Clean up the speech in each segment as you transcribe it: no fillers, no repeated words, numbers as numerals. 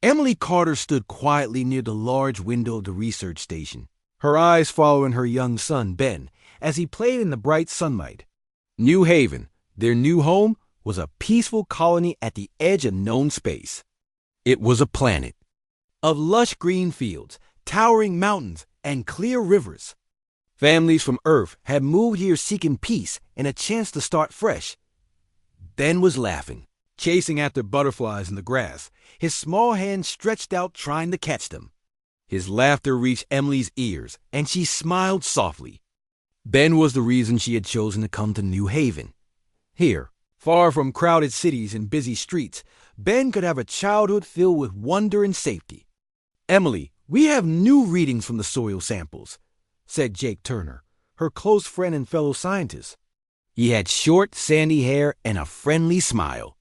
Emily Carter stood quietly near the large window of the research station, her eyes following her young son, Ben, as he played in the bright sunlight. New Haven, their new home, was a peaceful colony at the edge of known space. It was a planet of lush green fields, towering mountains, and clear rivers. Families from Earth had moved here seeking peace and a chance to start fresh. Ben was laughing, chasing after butterflies in the grass, his small hands stretched out trying to catch them. His laughter reached Emily's ears, and she smiled softly. Ben was the reason she had chosen to come to New Haven. Here, far from crowded cities and busy streets, Ben could have a childhood filled with wonder and safety. "Emily, we have new readings from the soil samples," said Jake Turner, her close friend and fellow scientist. He had short, sandy hair and a friendly smile.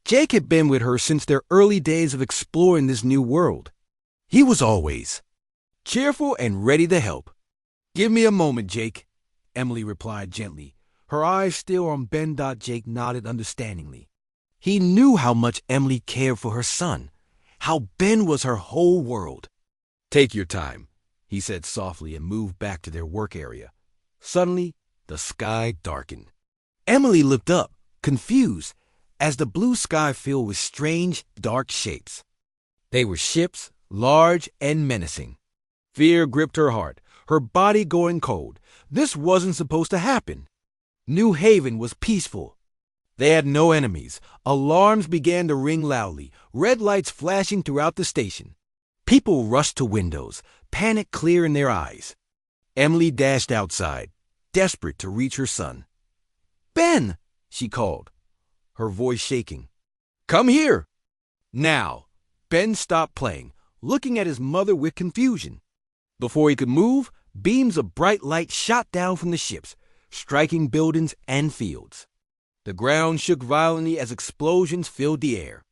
Jake had been with her since their early days of exploring this new world. He was always cheerful and ready to help. "Give me a moment, Jake," Emily replied gently, her eyes still on Ben. Jake nodded understandingly. He knew how much Emily cared for her son, how Ben was her whole world. "Take your time," he said softly and moved back to their work area. Suddenly, the sky darkened. Emily looked up, confused, as the blue sky filled with strange, dark shapes. They were ships, large and menacing. Fear gripped her heart, her body going cold. This wasn't supposed to happen. New Haven was peaceful. They had no enemies. Alarms began to ring loudly, red lights flashing throughout the station. People rushed to windows, panic clear in their eyes. Emily dashed outside, desperate to reach her son. "Ben!" she called, her voice shaking. "Come here!" Now, Ben stopped playing, looking at his mother with confusion. Before he could move, beams of bright light shot down from the ships, striking buildings and fields. The ground shook violently as explosions filled the air.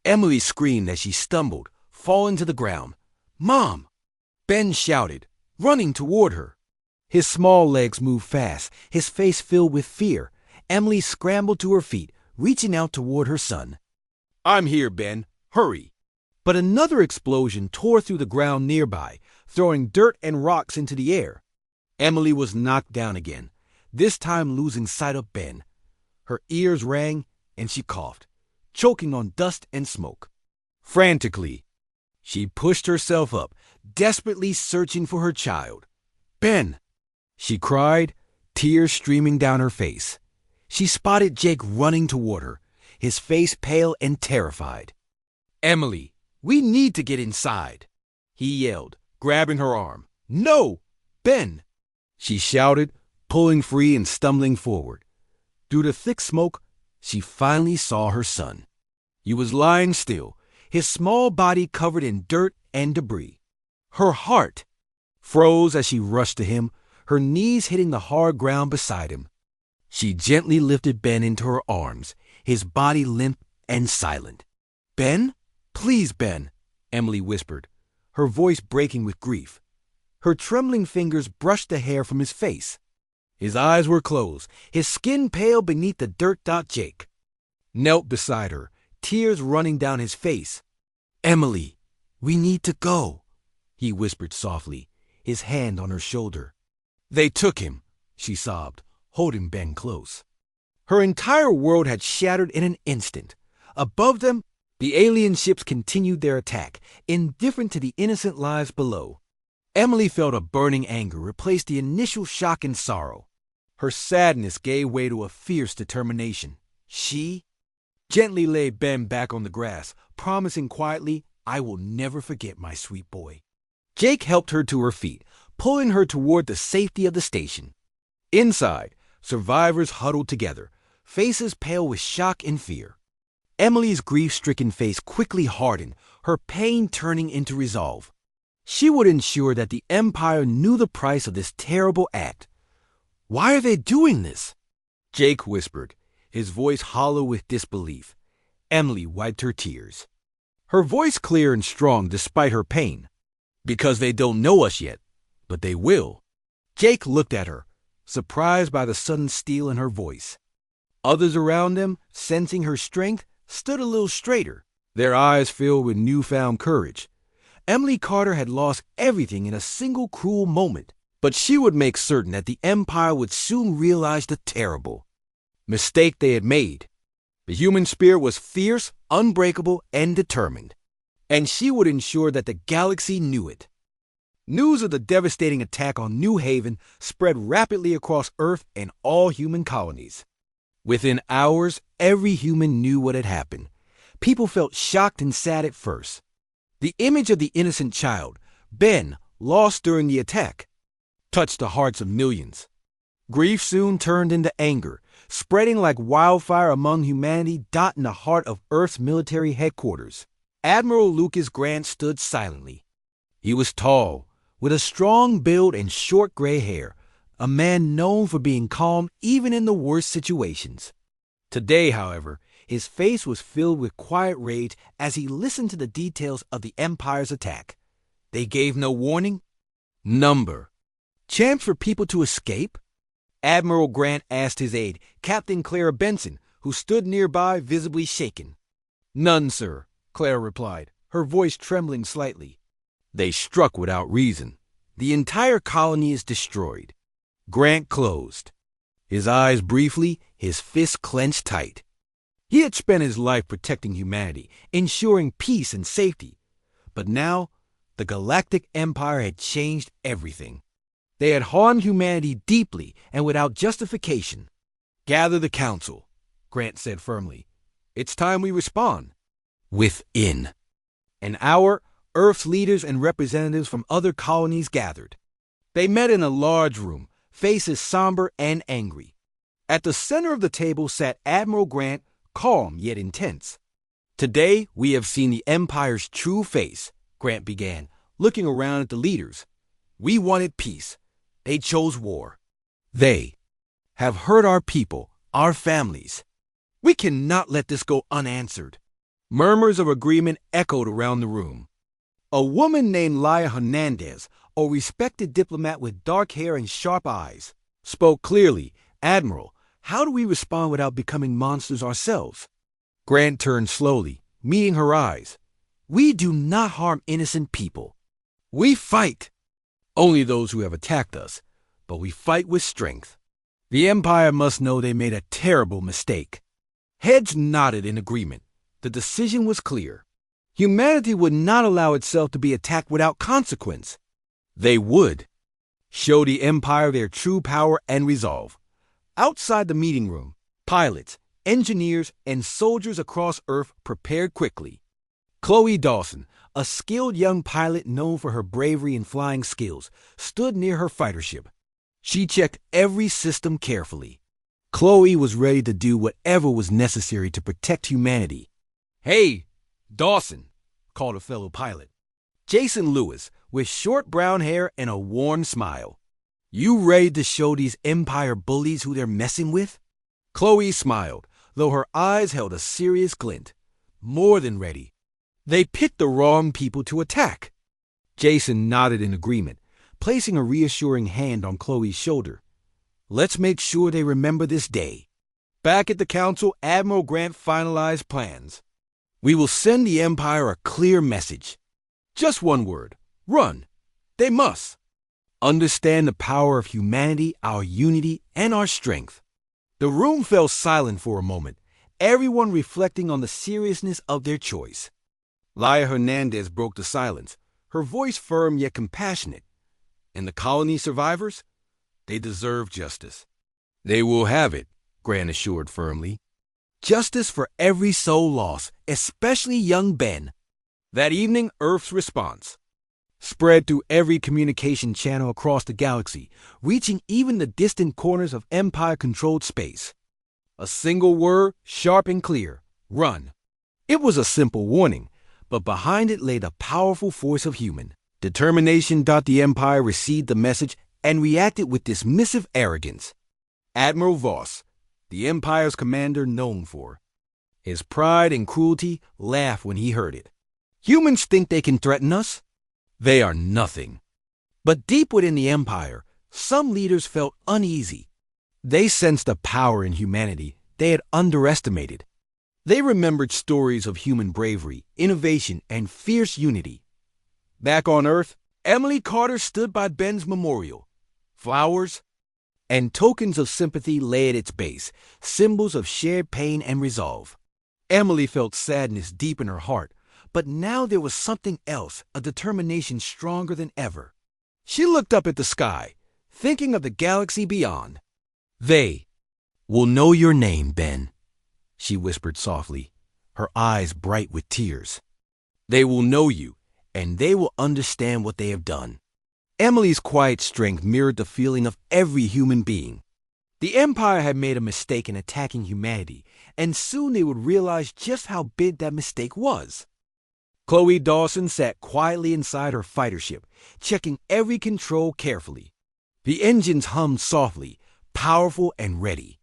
Emily screamed as she stumbled, falling to the ground. "Mom!" Ben shouted, running toward her. His small legs moved fast, his face filled with fear. Emily scrambled to her feet, reaching out toward her son. "I'm here, Ben. Hurry!" But another explosion tore through the ground nearby, throwing dirt and rocks into the air. Emily was knocked down again, this time losing sight of Ben. Her ears rang, and she coughed, choking on dust and smoke. Frantically, she pushed herself up, desperately searching for her child. "Ben!" she cried, tears streaming down her face. She spotted Jake running toward her, his face pale and terrified. "Emily, we need to get inside," he yelled, grabbing her arm. "No! Ben!" she shouted, pulling free and stumbling forward. Through the thick smoke, she finally saw her son. He was lying still, his small body covered in dirt and debris. Her heart froze as she rushed to him, her knees hitting the hard ground beside him. She gently lifted Ben into her arms, his body limp and silent. "Ben? Please, Ben," Emily whispered, her voice breaking with grief. Her trembling fingers brushed the hair from his face. His eyes were closed, his skin pale beneath the dirt. Jake knelt beside her, tears running down his face. "Emily, we need to go," he whispered softly, his hand on her shoulder. "They took him," she sobbed, holding Ben close. Her entire world had shattered in an instant. Above them, the alien ships continued their attack, indifferent to the innocent lives below. Emily felt a burning anger replace the initial shock and sorrow. Her sadness gave way to a fierce determination. She gently laid Ben back on the grass, promising quietly, "I will never forget my sweet boy." Jake helped her to her feet, pulling her toward the safety of the station. Inside, survivors huddled together, faces pale with shock and fear. Emily's grief-stricken face quickly hardened, her pain turning into resolve. She would ensure that the Empire knew the price of this terrible act. "Why are they doing this?" Jake whispered, his voice hollow with disbelief. Emily wiped her tears, her voice clear and strong despite her pain. "Because they don't know us yet, but they will." Jake looked at her, surprised by the sudden steel in her voice. Others around them, sensing her strength, stood a little straighter, their eyes filled with newfound courage. Emily Carter had lost everything in a single cruel moment, but she would make certain that the Empire would soon realize the terrible mistake they had made. The human spirit was fierce, unbreakable, and determined, and she would ensure that the galaxy knew it. News of the devastating attack on New Haven spread rapidly across Earth and all human colonies. Within hours, every human knew what had happened. People felt shocked and sad at first. The image of the innocent child, Ben, lost during the attack, touched the hearts of millions. Grief soon turned into anger, spreading like wildfire among humanity, dotting the heart of Earth's military headquarters. Admiral Lucas Grant stood silently. He was tall, with a strong build and short gray hair, a man known for being calm even in the worst situations. Today, however, his face was filled with quiet rage as he listened to the details of the Empire's attack. They gave no warning? Number. Chance for people to escape? Admiral Grant asked his aide, Captain Clara Benson, who stood nearby, visibly shaken. None, sir, Clara replied, her voice trembling slightly. They struck without reason. The entire colony is destroyed. Grant closed his eyes briefly, his fists clenched tight. He had spent his life protecting humanity, ensuring peace and safety. But now, the Galactic Empire had changed everything. They had harmed humanity deeply and without justification. Gather the council, Grant said firmly. It's time we respond. Within an hour, Earth's leaders and representatives from other colonies gathered. They met in a large room, faces somber and angry. At the center of the table sat Admiral Grant, calm yet intense. Today, we have seen the Empire's true face, Grant began, looking around at the leaders. We wanted peace. They chose war. They have hurt our people, our families. We cannot let this go unanswered. Murmurs of agreement echoed around the room. A woman named Laia Hernandez, a respected diplomat with dark hair and sharp eyes, spoke clearly. Admiral, how do we respond without becoming monsters ourselves? Grant turned slowly, meeting her eyes. We do not harm innocent people. We fight. Only those who have attacked us, but we fight with strength. The Empire must know they made a terrible mistake. Heads nodded in agreement. The decision was clear. Humanity would not allow itself to be attacked without consequence. They would show the Empire their true power and resolve. Outside the meeting room, pilots, engineers, and soldiers across Earth prepared quickly. Chloe Dawson, a skilled young pilot known for her bravery and flying skills, stood near her fighter ship. She checked every system carefully. Chloe was ready to do whatever was necessary to protect humanity. Hey, Dawson, called a fellow pilot. Jason Lewis, with short brown hair and a worn smile. You ready to show these Empire bullies who they're messing with? Chloe smiled, though her eyes held a serious glint. More than ready. They picked the wrong people to attack. Jason nodded in agreement, placing a reassuring hand on Chloe's shoulder. Let's make sure they remember this day. Back at the council, Admiral Grant finalized plans. We will send the Empire a clear message. Just one word. Run. They must. Understand the power of humanity, our unity, and our strength. The room fell silent for a moment, everyone reflecting on the seriousness of their choice. Laia Hernandez broke the silence, her voice firm yet compassionate. And the colony survivors? They deserve justice. They will have it, Grant assured firmly. Justice for every soul lost, especially young Ben. That evening, Earth's response spread through every communication channel across the galaxy, reaching even the distant corners of Empire-controlled space. A single word, sharp and clear: run. It was a simple warning, but behind it lay the powerful force of human determination. The Empire received the message and reacted with dismissive arrogance. Admiral Voss, the Empire's commander known for his pride and cruelty, laughed when he heard it. Humans think they can threaten us? They are nothing. But deep within the Empire, some leaders felt uneasy. They sensed a power in humanity they had underestimated. They remembered stories of human bravery, innovation, and fierce unity. Back on Earth, Emily Carter stood by Ben's memorial. Flowers and tokens of sympathy lay at its base, symbols of shared pain and resolve. Emily felt sadness deep in her heart, but now there was something else, a determination stronger than ever. She looked up at the sky, thinking of the galaxy beyond. "They will know your name, Ben," she whispered softly, her eyes bright with tears. "They will know you, and they will understand what they have done." Emily's quiet strength mirrored the feeling of every human being. The Empire had made a mistake in attacking humanity, and soon they would realize just how big that mistake was. Chloe Dawson sat quietly inside her fighter ship, checking every control carefully. The engines hummed softly, powerful and ready.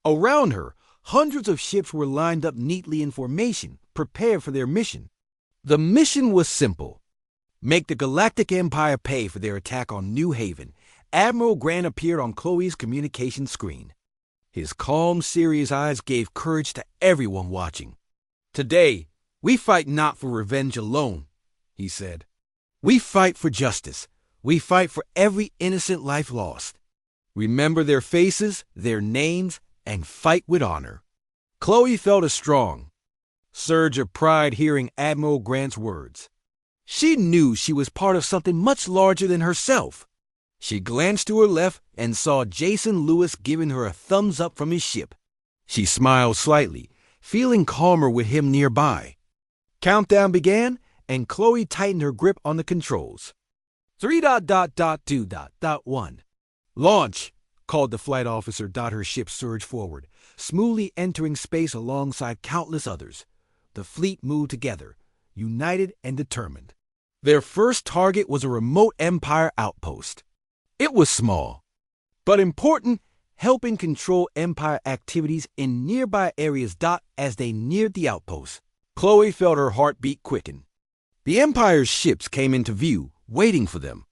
Around her, hundreds of ships were lined up neatly in formation, prepared for their mission. The mission was simple. Make the Galactic Empire pay for their attack on New Haven. Admiral Grant appeared on Chloe's communication screen. His calm, serious eyes gave courage to everyone watching. "Today, we fight not for revenge alone," he said. "We fight for justice. We fight for every innocent life lost. Remember their faces, their names, and fight with honor." Chloe felt a strong surge of pride hearing Admiral Grant's words. She knew she was part of something much larger than herself. She glanced to her left and saw Jason Lewis giving her a thumbs up from his ship. She smiled slightly, feeling calmer with him nearby. Countdown began, and Chloe tightened her grip on the controls. 3.2.1. "Launch," called the flight officer. Her ship surged forward, smoothly entering space alongside countless others. The fleet moved together, united and determined. Their first target was a remote Empire outpost. It was small, but important, helping control Empire activities in nearby areas. As they neared the outpost, Chloe felt her heartbeat quicken. The Empire's ships came into view, waiting for them.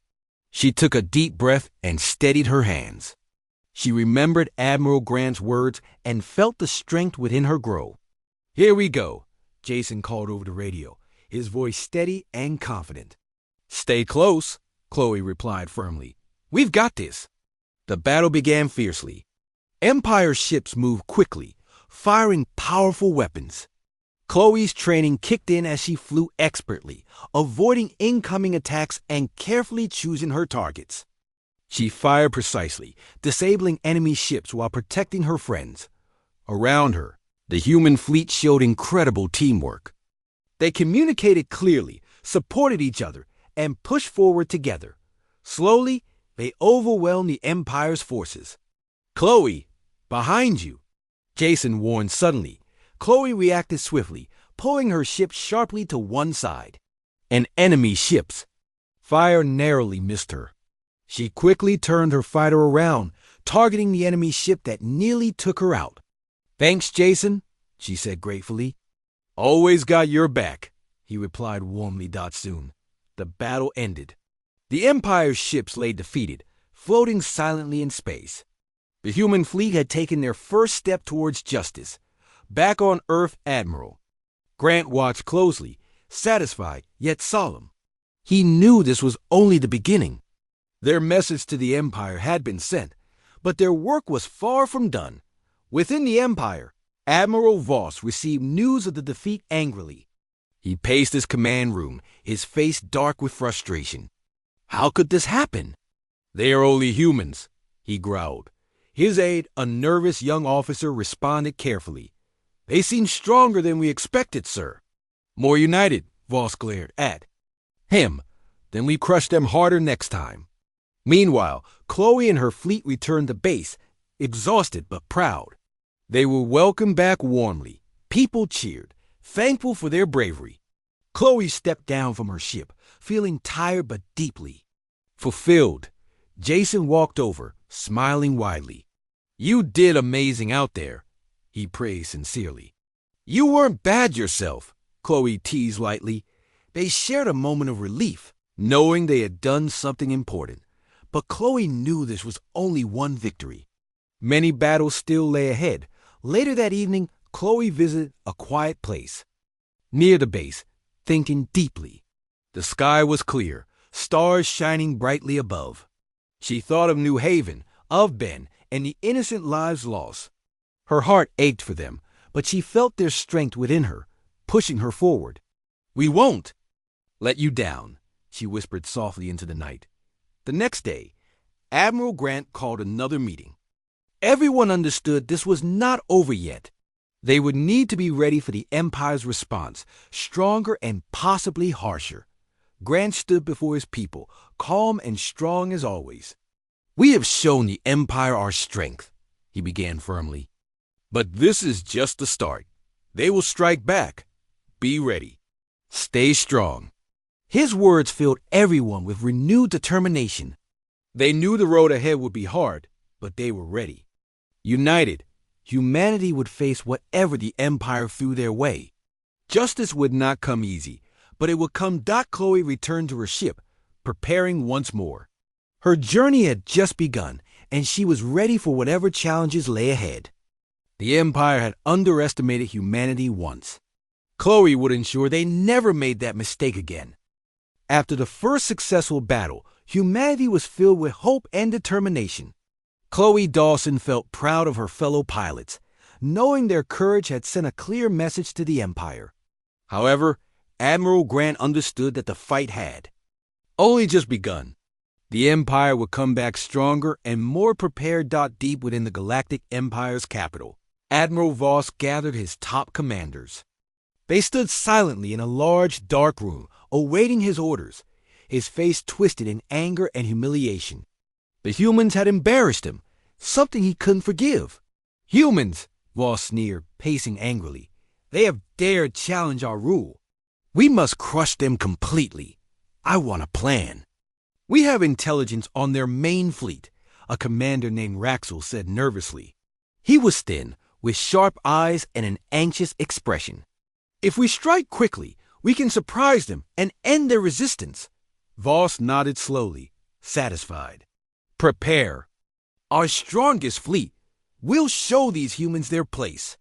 She took a deep breath and steadied her hands. She remembered Admiral Grant's words and felt the strength within her grow. "Here we go," Jason called over the radio, his voice steady and confident. "Stay close," Chloe replied firmly. "We've got this." The battle began fiercely. Empire ships moved quickly, firing powerful weapons. Chloe's training kicked in as she flew expertly, avoiding incoming attacks and carefully choosing her targets. She fired precisely, disabling enemy ships while protecting her friends. Around her, the human fleet showed incredible teamwork. They communicated clearly, supported each other, and pushed forward together. Slowly, they overwhelmed the Empire's forces. "Chloe, behind you!" Jason warned suddenly. Chloe reacted swiftly, pulling her ship sharply to one side. An enemy ship's fire narrowly missed her. She quickly turned her fighter around, targeting the enemy ship that nearly took her out. "Thanks, Jason," she said gratefully. "Always got your back," he replied warmly. Soon, the battle ended. The Empire's ships lay defeated, floating silently in space. The human fleet had taken their first step towards justice. Back on Earth, Admiral Grant watched closely, satisfied yet solemn. He knew this was only the beginning. Their message to the Empire had been sent, but their work was far from done. Within the Empire, Admiral Voss received news of the defeat angrily. He paced his command room, his face dark with frustration. How could this happen? "They are only humans," he growled. His aide, a nervous young officer, responded carefully. "They seem stronger than we expected, sir." "More united," Voss glared at him. "Then we crush them harder next time." Meanwhile, Chloe and her fleet returned to base, exhausted but proud. They were welcomed back warmly. People cheered, thankful for their bravery. Chloe stepped down from her ship, feeling tired but deeply fulfilled. Jason walked over, smiling widely. "You did amazing out there," he praised sincerely. "You weren't bad yourself," Chloe teased lightly. They shared a moment of relief, knowing they had done something important. But Chloe knew this was only one victory. Many battles still lay ahead. Later that evening, Chloe visited a quiet place near the base, thinking deeply. The sky was clear, stars shining brightly above. She thought of New Haven, of Ben, and the innocent lives lost. Her heart ached for them, but she felt their strength within her, pushing her forward. "We won't let you down," she whispered softly into the night. The next day, Admiral Grant called another meeting. Everyone understood this was not over yet. They would need to be ready for the Empire's response, stronger and possibly harsher. Grant stood before his people, calm and strong as always. "We have shown the Empire our strength," he began firmly. "But this is just the start. They will strike back. Be ready. Stay strong." His words filled everyone with renewed determination. They knew the road ahead would be hard, but they were ready. United, humanity would face whatever the Empire threw their way. Justice would not come easy, but it would come. Chloe returned to her ship, preparing once more. Her journey had just begun, and she was ready for whatever challenges lay ahead. The Empire had underestimated humanity once. Chloe would ensure they never made that mistake again. After the first successful battle, humanity was filled with hope and determination. Chloe Dawson felt proud of her fellow pilots, knowing their courage had sent a clear message to the Empire. However, Admiral Grant understood that the fight had only just begun. The Empire would come back stronger and more prepared. Deep within the Galactic Empire's capital, Admiral Voss gathered his top commanders. They stood silently in a large, dark room, awaiting his orders, his face twisted in anger and humiliation. The humans had embarrassed him, something he couldn't forgive. "Humans," Voss sneered, pacing angrily. "They have dared challenge our rule. We must crush them completely. I want a plan." "We have intelligence on their main fleet," a commander named Raxel said nervously. He was thin, with sharp eyes and an anxious expression. "If we strike quickly, we can surprise them and end their resistance." Voss nodded slowly, satisfied. "Prepare. Our strongest fleet. We'll show these humans their place."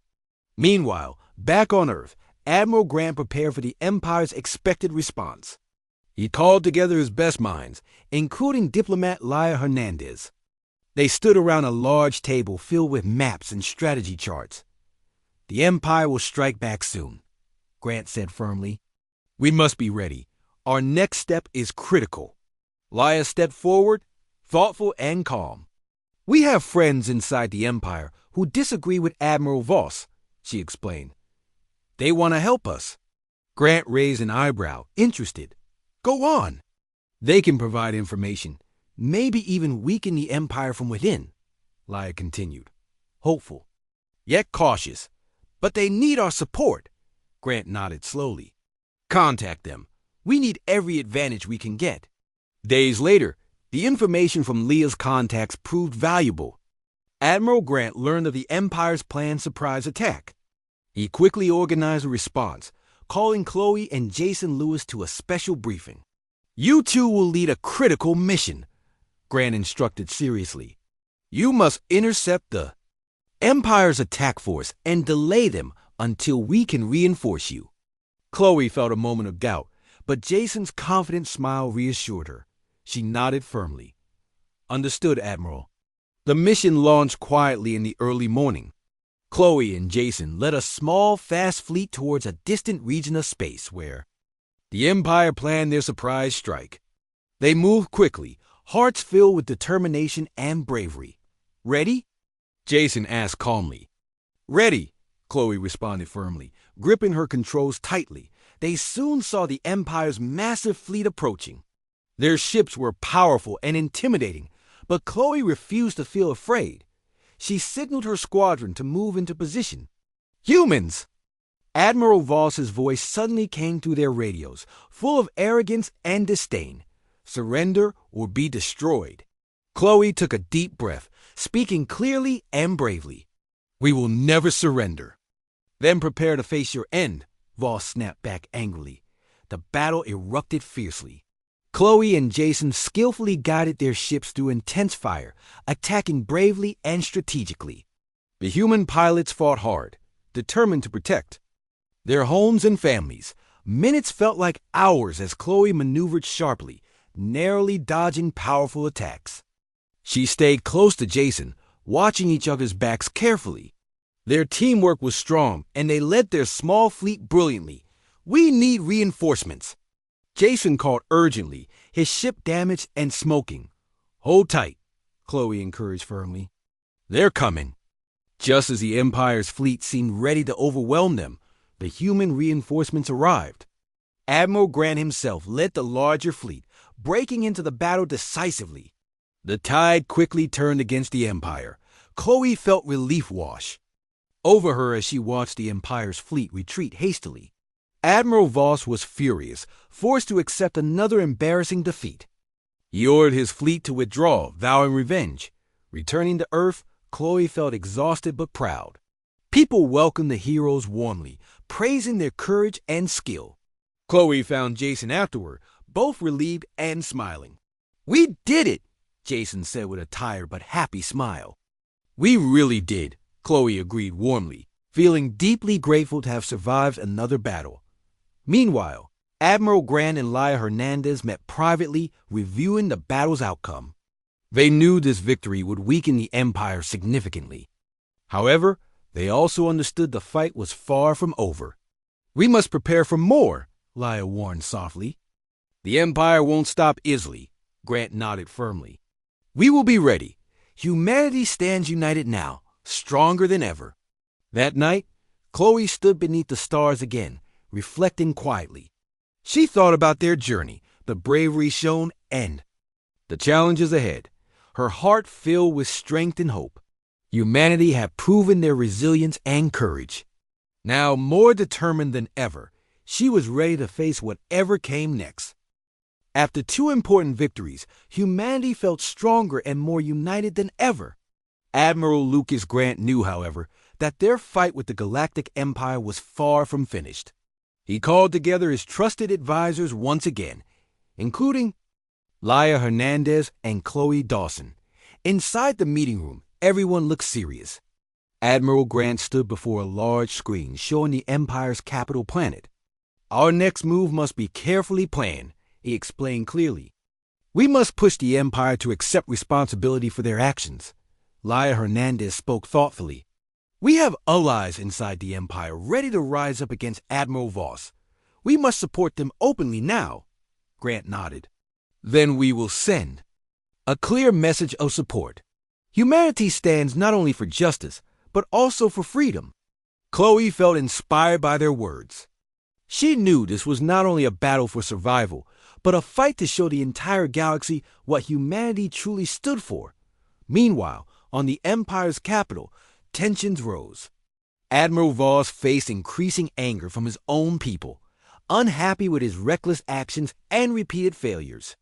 Meanwhile, back on Earth, Admiral Grant prepared for the Empire's expected response. He called together his best minds, including diplomat Laia Hernandez. They stood around a large table filled with maps and strategy charts. "The Empire will strike back soon," Grant said firmly. "We must be ready. Our next step is critical." Laia stepped forward, thoughtful and calm. "We have friends inside the Empire who disagree with Admiral Voss," she explained. "They want to help us." Grant raised an eyebrow, interested. "Go on." "They can provide information, maybe even weaken the Empire from within," Laia continued, hopeful, yet cautious. "But they need our support." Grant nodded slowly. "Contact them. We need every advantage we can get." Days later, the information from Leah's contacts proved valuable. Admiral Grant learned of the Empire's planned surprise attack. He quickly organized a response, calling Chloe and Jason Lewis to a special briefing. "You two will lead a critical mission," Grant instructed seriously. "You must intercept the Empire's attack force and delay them until we can reinforce you." Chloe felt a moment of doubt, but Jason's confident smile reassured her. She nodded firmly. "Understood, Admiral." The mission launched quietly in the early morning. Chloe and Jason led a small, fast fleet towards a distant region of space where the Empire planned their surprise strike. They moved quickly, hearts filled with determination and bravery. "Ready?" Jason asked calmly. "Ready," Chloe responded firmly, gripping her controls tightly. They soon saw the Empire's massive fleet approaching. Their ships were powerful and intimidating, but Chloe refused to feel afraid. She signaled her squadron to move into position. "Humans!" Admiral Voss's voice suddenly came through their radios, full of arrogance and disdain. "Surrender or be destroyed." Chloe took a deep breath, speaking clearly and bravely. "We will never surrender." "Then prepare to face your end," Voss snapped back angrily. The battle erupted fiercely. Chloe and Jason skillfully guided their ships through intense fire, attacking bravely and strategically. The human pilots fought hard, determined to protect their homes and families. Minutes felt like hours as Chloe maneuvered sharply, narrowly dodging powerful attacks. She stayed close to Jason, watching each other's backs carefully. Their teamwork was strong, and they led their small fleet brilliantly. "We need reinforcements," Jason called urgently, his ship damaged and smoking. "Hold tight," Chloe encouraged firmly. "They're coming." Just as the Empire's fleet seemed ready to overwhelm them, the human reinforcements arrived. Admiral Grant himself led the larger fleet, breaking into the battle decisively. The tide quickly turned against the Empire. Chloe felt relief wash over her as she watched the Empire's fleet retreat hastily. Admiral Voss was furious, forced to accept another embarrassing defeat. He ordered his fleet to withdraw, vowing revenge. Returning to Earth, Chloe felt exhausted but proud. People welcomed the heroes warmly, praising their courage and skill. Chloe found Jason afterward, both relieved and smiling. "We did it," Jason said with a tired but happy smile. "We really did," Chloe agreed warmly, feeling deeply grateful to have survived another battle. Meanwhile, Admiral Grant and Laia Hernandez met privately, reviewing the battle's outcome. They knew this victory would weaken the Empire significantly. However, they also understood the fight was far from over. "We must prepare for more," Laia warned softly. "The Empire won't stop easily," Grant nodded firmly. "We will be ready. Humanity stands united now, stronger than ever." That night, Chloe stood beneath the stars again, reflecting quietly. She thought about their journey, the bravery shown, and the challenges ahead. Her heart filled with strength and hope. Humanity had proven their resilience and courage. Now, more determined than ever, she was ready to face whatever came next. After two important victories, humanity felt stronger and more united than ever. Admiral Lucas Grant knew, however, that their fight with the Galactic Empire was far from finished. He called together his trusted advisors once again, including Laia Hernandez and Chloe Dawson. Inside the meeting room, everyone looked serious. Admiral Grant stood before a large screen showing the Empire's capital planet. "Our next move must be carefully planned," he explained clearly. "We must push the Empire to accept responsibility for their actions." Laia Hernandez spoke thoughtfully. "We have allies inside the Empire ready to rise up against Admiral Voss. We must support them openly now." Grant nodded. "Then we will send a clear message of support. Humanity stands not only for justice, but also for freedom." Chloe felt inspired by their words. She knew this was not only a battle for survival, but a fight to show the entire galaxy what humanity truly stood for. Meanwhile, on the Empire's capital, tensions rose. Admiral Voss faced increasing anger from his own people, unhappy with his reckless actions and repeated failures.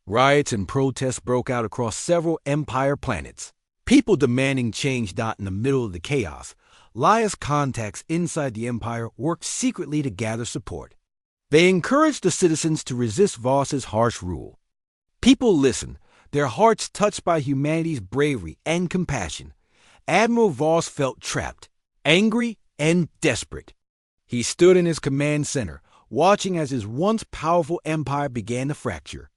Riots and protests broke out across several Empire planets, people demanding change. In the middle of the chaos, Laia's contacts inside the Empire worked secretly to gather support. They encouraged the citizens to resist Voss's harsh rule. People listened, their hearts touched by humanity's bravery and compassion. Admiral Voss felt trapped, angry, and desperate. He stood in his command center, watching as his once powerful empire began to fracture.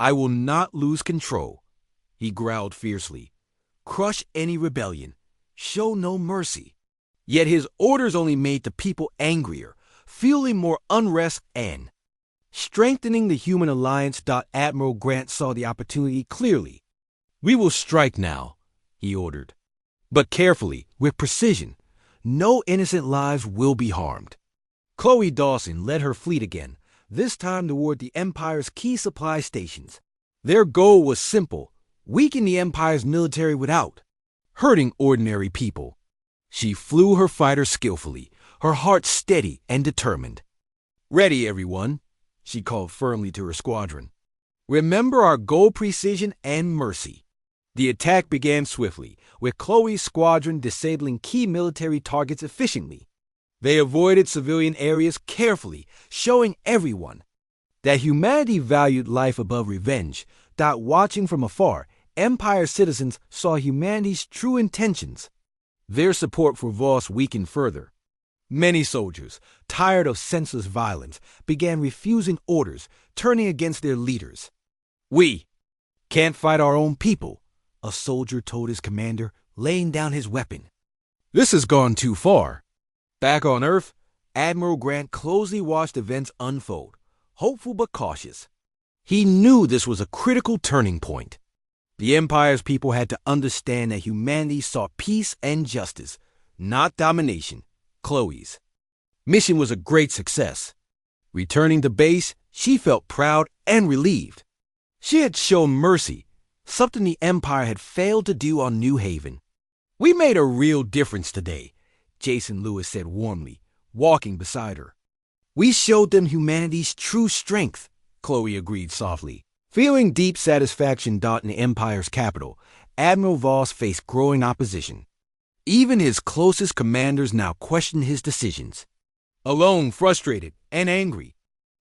"I will not lose control," he growled fiercely. "Crush any rebellion. Show no mercy." Yet his orders only made the people angrier, fueling more unrest and strengthening the human alliance. Admiral Grant saw the opportunity clearly. "We will strike now," he ordered. "But carefully, with precision. No innocent lives will be harmed." Chloe Dawson led her fleet again, this time toward the Empire's key supply stations. Their goal was simple: weaken the Empire's military without hurting ordinary people. She flew her fighter skillfully, her heart steady and determined. "Ready, everyone," she called firmly to her squadron. "Remember our goal: precision and mercy." The attack began swiftly, with Chloe's squadron disabling key military targets efficiently. They avoided civilian areas carefully, showing everyone that humanity valued life above revenge. Watching from afar, Empire citizens saw humanity's true intentions. Their support for Voss weakened further. Many soldiers, tired of senseless violence, began refusing orders, turning against their leaders. "We can't fight our own people," a soldier told his commander, laying down his weapon. "This has gone too far." Back on Earth, Admiral Grant closely watched events unfold, hopeful but cautious. He knew this was a critical turning point. The Empire's people had to understand that humanity sought peace and justice, not domination. Chloe's mission was a great success. Returning to base, she felt proud and relieved. She had shown mercy, something the Empire had failed to do on New Haven. "We made a real difference today," Jason Lewis said warmly, walking beside her. "We showed them humanity's true strength," Chloe agreed softly. Feeling deep satisfaction in the Empire's capital, Admiral Voss faced growing opposition. Even his closest commanders now questioned his decisions. Alone, frustrated, and angry,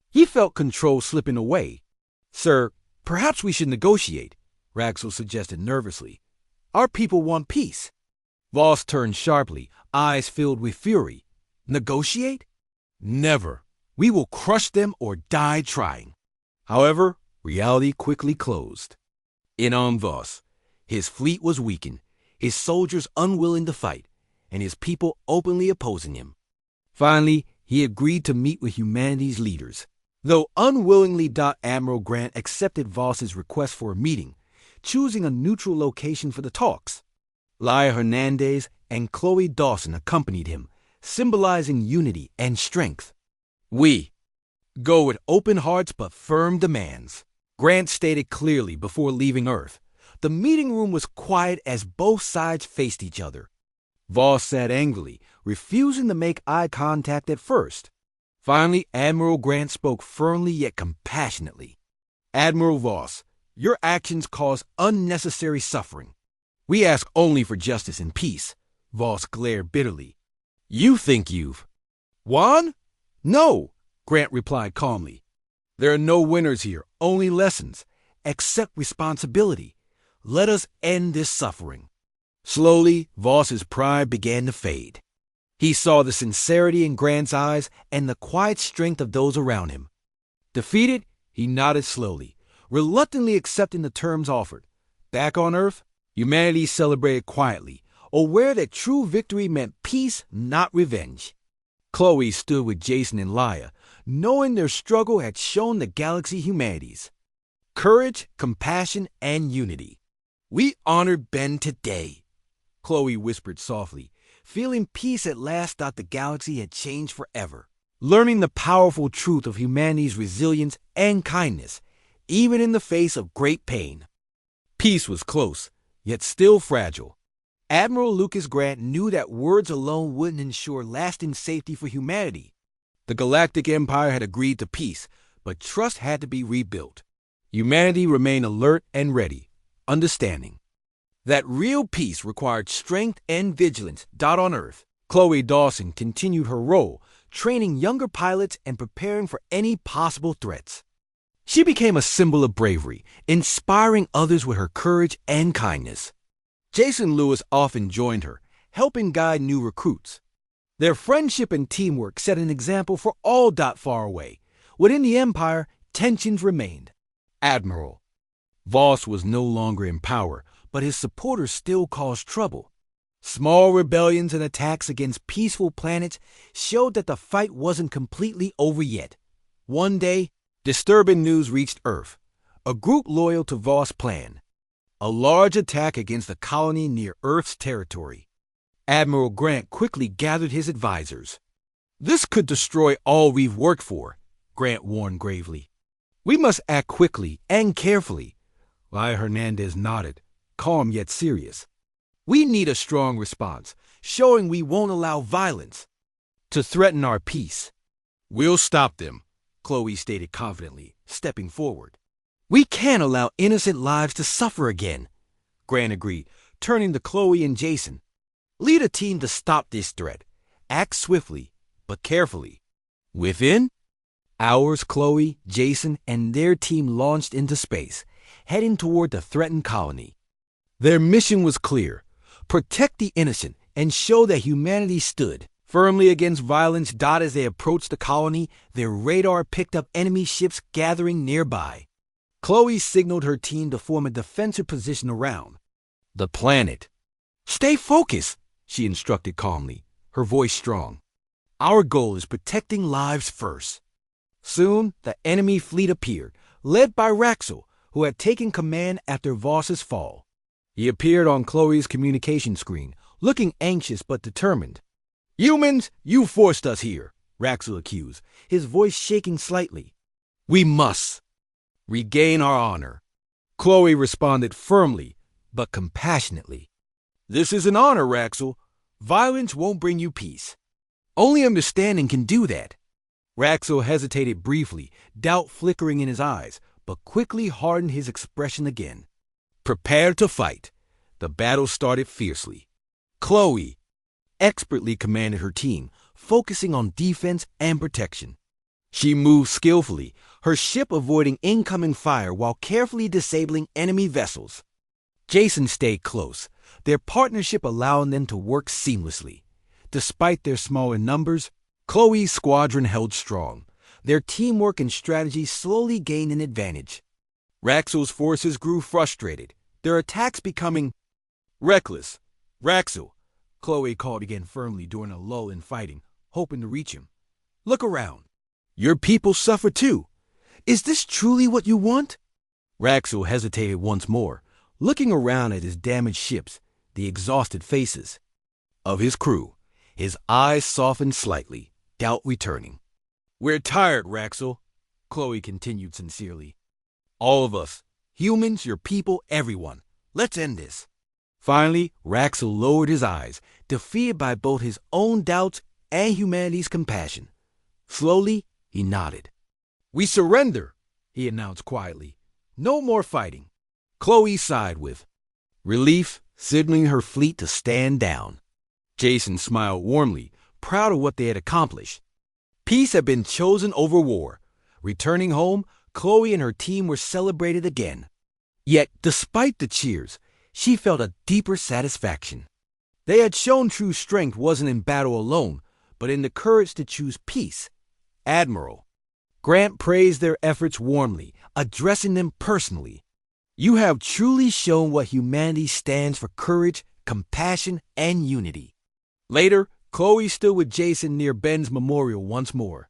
he felt control slipping away. "Sir, perhaps we should negotiate," Raxel suggested nervously. "Our people want peace." Voss turned sharply, eyes filled with fury. "Negotiate? Never. We will crush them or die trying." However, reality quickly closed in on Voss. His fleet was weakened, his soldiers unwilling to fight, and his people openly opposing him. Finally, he agreed to meet with humanity's leaders. Though unwillingly, Admiral Grant accepted Voss's request for a meeting, choosing a neutral location for the talks. Laia Hernandez and Chloe Dawson accompanied him, symbolizing unity and strength. "We go with open hearts but firm demands," Grant stated clearly before leaving Earth. The meeting room was quiet as both sides faced each other. Voss sat angrily, refusing to make eye contact at first. Finally, Admiral Grant spoke firmly yet compassionately. "Admiral Voss, your actions cause unnecessary suffering. We ask only for justice and peace." Voss glared bitterly. "You think you've won?" "No," Grant replied calmly. "There are no winners here, only lessons. Accept responsibility. Let us end this suffering." Slowly, Voss's pride began to fade. He saw the sincerity in Grant's eyes and the quiet strength of those around him. Defeated, he nodded slowly, reluctantly accepting the terms offered. Back on Earth, humanity celebrated quietly, aware that true victory meant peace, not revenge. Chloe stood with Jason and Laia, knowing their struggle had shown the galaxy humanities courage, compassion, and unity. "We honored Ben today," Chloe whispered softly, feeling peace at last that the galaxy had changed forever. Learning the powerful truth of humanity's resilience and kindness, even in the face of great pain. Peace was close, yet still fragile. Admiral Lucas Grant knew that words alone wouldn't ensure lasting safety for humanity. The Galactic Empire had agreed to peace, but trust had to be rebuilt. Humanity remained alert and ready, understanding that real peace required strength and vigilance. On Earth, Chloe Dawson continued her role, training younger pilots and preparing for any possible threats. She became a symbol of bravery, inspiring others with her courage and kindness. Jason Lewis often joined her, helping guide new recruits. Their friendship and teamwork set an example for all. Far away, within the Empire, tensions remained. Admiral Voss was no longer in power, but his supporters still caused trouble. Small rebellions and attacks against peaceful planets showed that the fight wasn't completely over yet. One day, disturbing news reached Earth. A group loyal to Voss' plan. A large attack against a colony near Earth's territory. Admiral Grant quickly gathered his advisors. "This could destroy all we've worked for," Grant warned gravely. "We must act quickly and carefully." Laia Hernandez nodded, calm yet serious. "We need a strong response, showing we won't allow violence to threaten our peace." "We'll stop them," Chloe stated confidently, stepping forward. "We can't allow innocent lives to suffer again," Grant agreed, turning to Chloe and Jason. "Lead a team to stop this threat. Act swiftly, but carefully." Within hours, Chloe, Jason, and their team launched into space, heading toward the threatened colony. Their mission was clear: protect the innocent and show that humanity stood Firmly against violence, as they approached the colony, their radar picked up enemy ships gathering nearby. Chloe signaled her team to form a defensive position around the planet. "Stay focused," she instructed calmly, her voice strong. "Our goal is protecting lives first." Soon, the enemy fleet appeared, led by Raxel, who had taken command after Voss's fall. He appeared on Chloe's communication screen, looking anxious but determined. "Humans, you forced us here," Raxel accused, his voice shaking slightly. "We must regain our honor." Chloe responded firmly, but compassionately. "This is an honor, Raxel. Violence won't bring you peace. Only understanding can do that." Raxel hesitated briefly, doubt flickering in his eyes, but quickly hardened his expression again. Prepare to fight. The battle started fiercely. Chloe expertly commanded her team, focusing on defense and protection. She moved skillfully, her ship avoiding incoming fire while carefully disabling enemy vessels. Jason stayed close, their partnership allowing them to work seamlessly. Despite their smaller numbers, Chloe's squadron held strong. Their teamwork and strategy slowly gained an advantage. Raxel's forces grew frustrated, their attacks becoming reckless. "Raxel," Chloe called again firmly during a lull in fighting, hoping to reach him. "Look around. Your people suffer too. Is this truly what you want?" Raxel hesitated once more, looking around at his damaged ships, the exhausted faces of his crew. His eyes softened slightly, doubt returning. "We're tired, Raxel," Chloe continued sincerely. "All of us. Humans, your people, everyone. Let's end this." Finally, Raxel lowered his eyes, defeated by both his own doubts and humanity's compassion. Slowly, he nodded. "We surrender," he announced quietly. "No more fighting." Chloe sighed with relief, signaling her fleet to stand down. Jason smiled warmly, proud of what they had accomplished. Peace had been chosen over war. Returning home, Chloe and her team were celebrated again. Yet, despite the cheers, she felt a deeper satisfaction. They had shown true strength wasn't in battle alone, but in the courage to choose peace. Admiral Grant praised their efforts warmly, addressing them personally. "You have truly shown what humanity stands for: courage, compassion, and unity." Later, Chloe stood with Jason near Ben's memorial once more.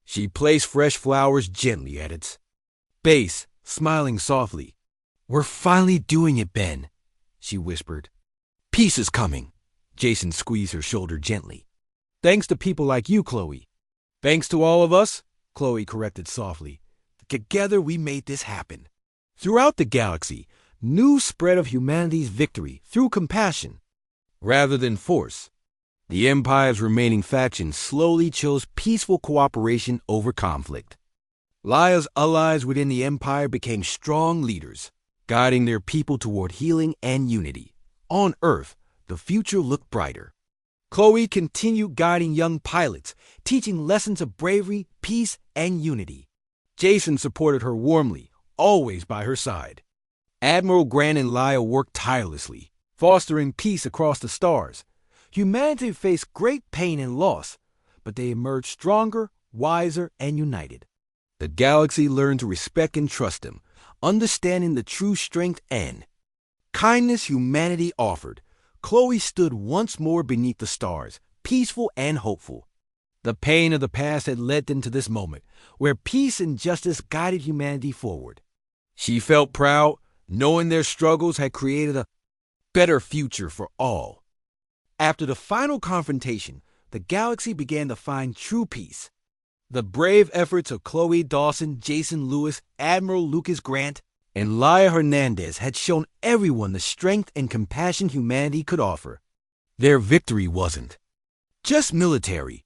She placed fresh flowers gently at its base, smiling softly. "We're finally doing it, Ben," she whispered. "Peace is coming." Jason squeezed her shoulder gently. "Thanks to people like you, Chloe." "Thanks to all of us," Chloe corrected softly. "Together we made this happen." Throughout the galaxy, news spread of humanity's victory through compassion rather than force. The Empire's remaining factions slowly chose peaceful cooperation over conflict. Laya's allies within the Empire became strong leaders, guiding their people toward healing and unity. On Earth, the future looked brighter. Chloe continued guiding young pilots, teaching lessons of bravery, peace, and unity. Jason supported her warmly, always by her side. Admiral Grant and Laya worked tirelessly, fostering peace across the stars. Humanity faced great pain and loss, but they emerged stronger, wiser, and united. The galaxy learned to respect and trust them, understanding the true strength and kindness humanity offered. Chloe stood once more beneath the stars, peaceful and hopeful. The pain of the past had led them to this moment, where peace and justice guided humanity forward. She felt proud, knowing their struggles had created a better future for all. After the final confrontation, the galaxy began to find true peace. The brave efforts of Chloe Dawson, Jason Lewis, Admiral Lucas Grant, and Laya Hernandez had shown everyone the strength and compassion humanity could offer. Their victory wasn't just military.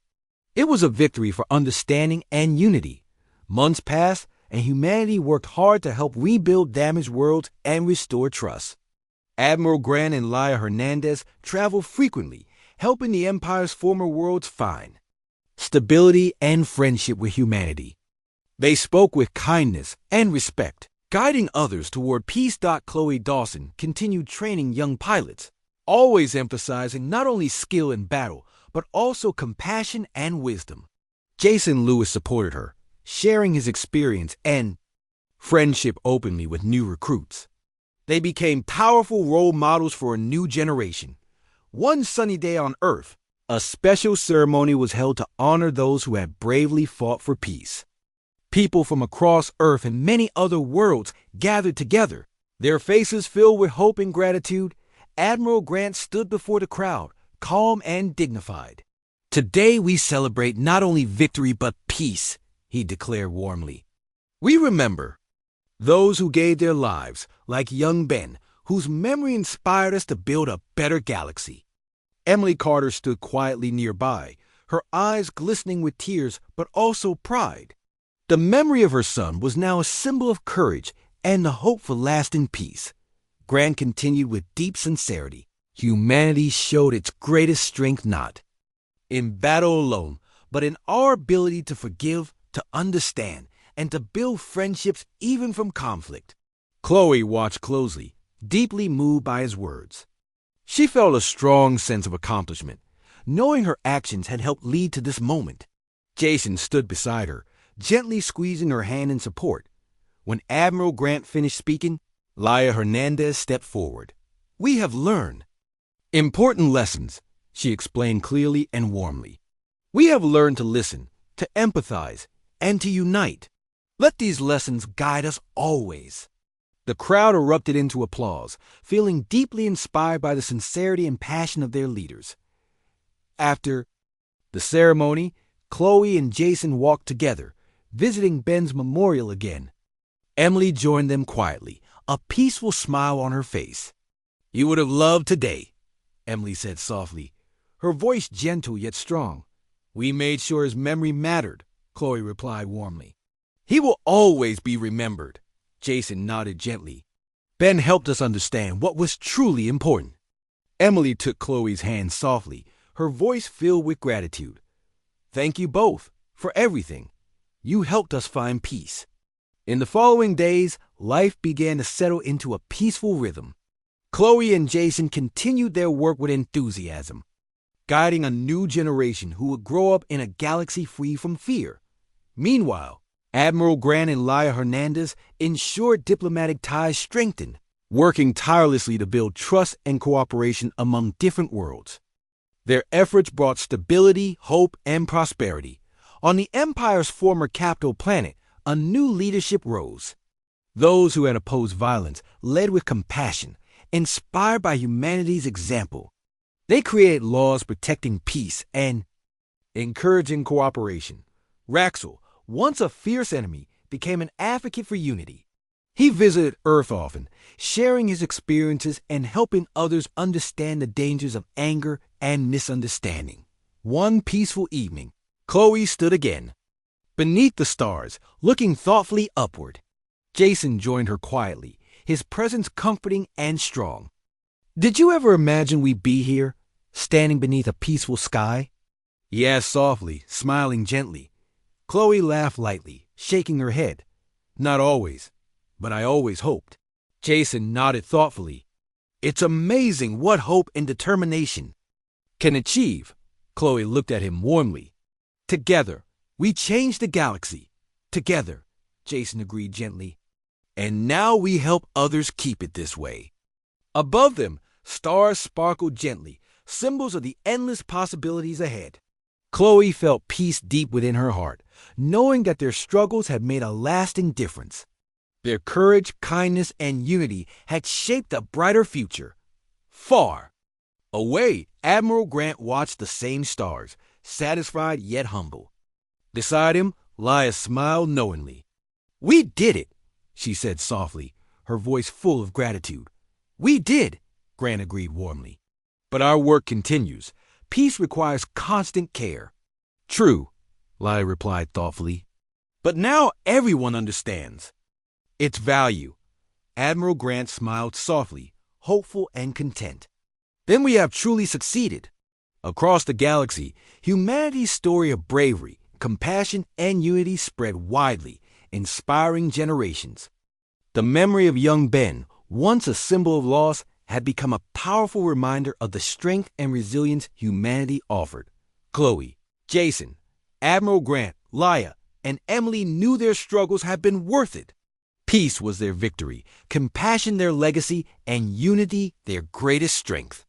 It was a victory for understanding and unity. Months passed, and humanity worked hard to help rebuild damaged worlds and restore trust. Admiral Grant and Laya Hernandez traveled frequently, helping the Empire's former worlds find stability and friendship with humanity. They spoke with kindness and respect, guiding others toward peace. Chloe Dawson continued training young pilots, always emphasizing not only skill in battle, but also compassion and wisdom. Jason Lewis supported her, sharing his experience and friendship openly with new recruits. They became powerful role models for a new generation. One sunny day on Earth, a special ceremony was held to honor those who had bravely fought for peace. People from across Earth and many other worlds gathered together. Their faces filled with hope and gratitude, Admiral Grant stood before the crowd, calm and dignified. "Today we celebrate not only victory but peace," he declared warmly. "We remember those who gave their lives, like young Ben, whose memory inspired us to build a better galaxy." Emily Carter stood quietly nearby, her eyes glistening with tears but also pride. The memory of her son was now a symbol of courage and the hope for lasting peace. Grant continued with deep sincerity. "Humanity showed its greatest strength not in battle alone, but in our ability to forgive, to understand, and to build friendships even from conflict." Chloe watched closely, deeply moved by his words. She felt a strong sense of accomplishment, knowing her actions had helped lead to this moment. Jason stood beside her, gently squeezing her hand in support. When Admiral Grant finished speaking, Laia Hernandez stepped forward. "We have learned important lessons," she explained clearly and warmly. "We have learned to listen, to empathize, and to unite. Let these lessons guide us always." The crowd erupted into applause, feeling deeply inspired by the sincerity and passion of their leaders. After the ceremony, Chloe and Jason walked together, visiting Ben's memorial again. Emily joined them quietly, a peaceful smile on her face. "You would have loved today," Emily said softly, her voice gentle yet strong. "We made sure his memory mattered," Chloe replied warmly. "He will always be remembered," Jason nodded gently. "Ben helped us understand what was truly important." Emily took Chloe's hand softly, her voice filled with gratitude. "Thank you both for everything. You helped us find peace." In the following days, life began to settle into a peaceful rhythm. Chloe and Jason continued their work with enthusiasm, guiding a new generation who would grow up in a galaxy free from fear. Meanwhile, Admiral Grant and Laia Hernandez ensured diplomatic ties strengthened, working tirelessly to build trust and cooperation among different worlds. Their efforts brought stability, hope, and prosperity. On the Empire's former capital planet, a new leadership rose. Those who had opposed violence led with compassion, inspired by humanity's example. They created laws protecting peace and encouraging cooperation. Raxel, once a fierce enemy, became an advocate for unity. He visited Earth often, sharing his experiences and helping others understand the dangers of anger and misunderstanding. One peaceful evening, Chloe stood again, beneath the stars, looking thoughtfully upward. Jason joined her quietly, his presence comforting and strong. "Did you ever imagine we'd be here, standing beneath a peaceful sky?" He asked softly, smiling gently. Chloe laughed lightly, shaking her head. "Not always, but I always hoped." Jason nodded thoughtfully. "It's amazing what hope and determination can achieve." Chloe looked at him warmly. "Together, we changed the galaxy. Together," Jason agreed gently. "And now we help others keep it this way." Above them, stars sparkled gently, symbols of the endless possibilities ahead. Chloe felt peace deep within her heart, knowing that their struggles had made a lasting difference. Their courage, kindness, and unity had shaped a brighter future. Far away, Admiral Grant watched the same stars, satisfied yet humble. Beside him, Laia smiled knowingly. "We did it," she said softly, her voice full of gratitude. "We did," Grant agreed warmly. "But our work continues. Peace requires constant care." "True," Laia replied thoughtfully. "But now everyone understands its value." Admiral Grant smiled softly, hopeful and content. "Then we have truly succeeded." Across the galaxy, humanity's story of bravery, compassion, and unity spread widely, inspiring generations. The memory of young Ben, once a symbol of loss, had become a powerful reminder of the strength and resilience humanity offered. Chloe, Jason, Admiral Grant, Laia, and Emily knew their struggles had been worth it. Peace was their victory, compassion their legacy, and unity their greatest strength.